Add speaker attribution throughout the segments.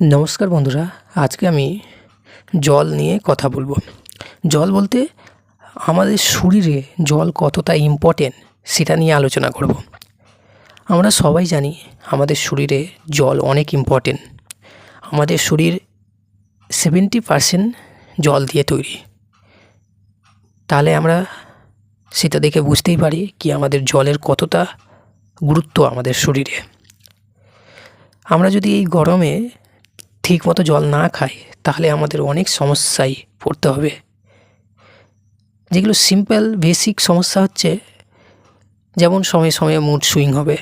Speaker 1: নমস্কার বন্ধুরা, আজকে আমি জল নিয়ে কথা বলবো। জল বলতে আমাদের শরীরে জল কতটা ইম্পর্টেন্ট সেটা নিয়ে আলোচনা করব। আমরা সবাই জানি আমাদের শরীরে জল অনেক ইম্পর্টেন্ট। আমাদের শরীর 70% জল দিয়ে তৈরি। তাহলে আমরা সেটা দেখে বুঝতেই পারি কি আমাদের জলের কতটা গুরুত্ব আমাদের শরীরে। আমরা যদি এই গরমে ঠিকমতো জল না খাই তাহলে আমাদের অনেক সমস্যায় পড়তে হবে। যেগুলো সিম্পল বেসিক সমস্যা হচ্ছে, যেমন সময়ে সময়ে মুড সুইং হবে,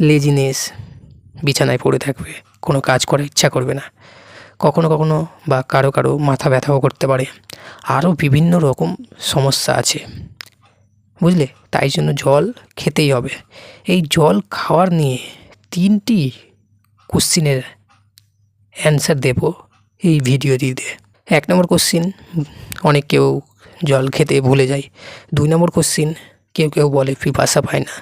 Speaker 1: লেজিনেস, বিছানায় পড়ে থাকবে, কোনো কাজ করার ইচ্ছা করবে না, কখনো কখনো বা কারো কারো মাথা ব্যথাও করতে পারে। আরও বিভিন্ন রকম সমস্যা আছে, বুঝলে? তাই জন্য জল খেতেই হবে। এই জল খাওয়ার নিয়ে 3টি কোশ্চিনের অ্যান্সার দেব এই ভিডিও দিয়ে। 1 নম্বর কোশ্চিন, অনেক কেউ জল খেতে ভুলে যায়। 2 নম্বর কোশ্চিন, কেউ বলে পিপাসা পায় না।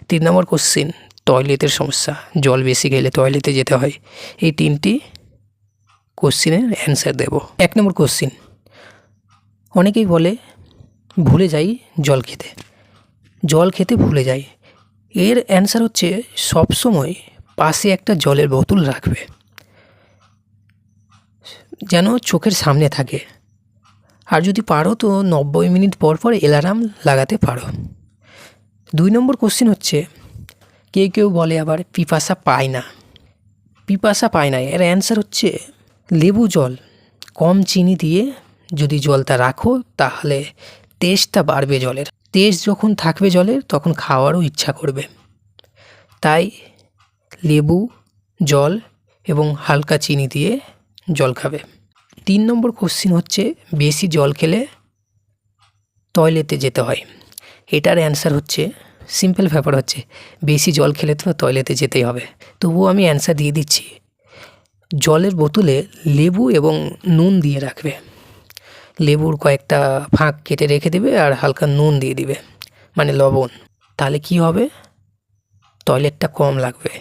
Speaker 1: 3 নম্বর কোশ্চিন, টয়লেটের সমস্যা, জল বেশি খেলে টয়লেটে যেতে হয়। এই 3টি কোশ্চিনের অ্যান্সার দেব। 1 নম্বর কোশ্চিন, অনেকেই বলে ভুলে যাই জল খেতে ভুলে যাই। এর অ্যান্সার হচ্ছে, সবসময় পাশে একটা জলের বোতল রাখবে, যেন চোখের সামনে থাকে। আর যদি পারো তো 90 মিনিট পর পর অ্যালার্ম লাগাতে পারো। 2 নম্বর কোশ্চিন হচ্ছে, কেউ বলে আবার পিপাসা পায় না। এর অ্যান্সার হচ্ছে, লেবু জল কম চিনি দিয়ে যদি জলটা রাখো তাহলে টেস্টটা বাড়বে জলের। টেস্ট যখন থাকবে জলের তখন খাওয়ারও ইচ্ছা করবে। তাই লেবু জল এবং হালকা চিনি দিয়ে জল খাবে। 3 নম্বর কোশ্চিন হচ্ছে, বেশি জল খেলে টয়লেটে যেতে হয়। এটার অ্যান্সার হচ্ছে, সিম্পল ব্যাপার হচ্ছে, বেশি জল খেলে তো টয়লেটে যেতেই হবে। তবুও আমি অ্যান্সার দিয়ে দিচ্ছি, জলের বোতলে লেবু এবং নুন দিয়ে রাখবে। লেবুর কয়েকটা ফাঁক কেটে রেখে দেবে আর হালকা নুন দিয়ে দিবে, মানে লবণ। তাহলে কি হবে, টয়লেটটা কম লাগবে।